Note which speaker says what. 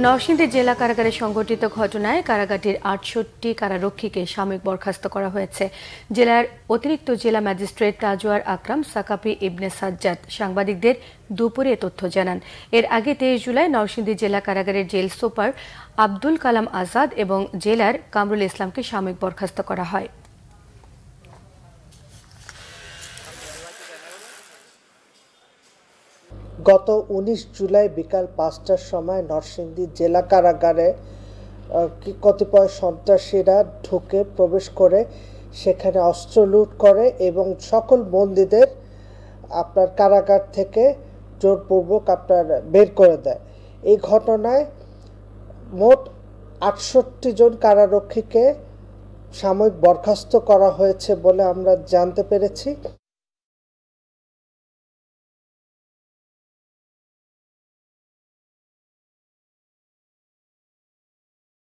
Speaker 1: নরসিংদী জেলা কারাগারে সংঘটিত ঘটনায় কারাগারটির ৬৮ কারারক্ষীকে সাময়িক বরখাস্ত করা হয়েছে। জেলার অতিরিক্ত জেলা ম্যাজিস্ট্রেট তাজওয়ার আকরাম সাকাফি ইবনে সাজ্জাদ সাংবাদিকদের দুপুরে তথ্য জানান। এর আগে ২৩ জুলাই নরসিংদী জেলা কারাগারের জেল সুপার আব্দুল কালাম আজাদ এবং জেলার কামরুল ইসলামকে সাময়িক বরখাস্ত করা হয়।
Speaker 2: গত ১৯ জুলাই বিকাল ৫টার সময় নরসিংদী জেলা কারাগারে কতিপয় সন্ত্রাসীরা ঢুকে প্রবেশ করে সেখানে অস্ত্র লুট করে এবং সকল বন্দীদের আপনার কারাগার থেকে জোরপূর্বক বের করে দেয়। এই ঘটনায় মোট ৬৮ জন কারারক্ষীকে সাময়িক বরখাস্ত করা হয়েছে বলে আমরা জানতে পেরেছি।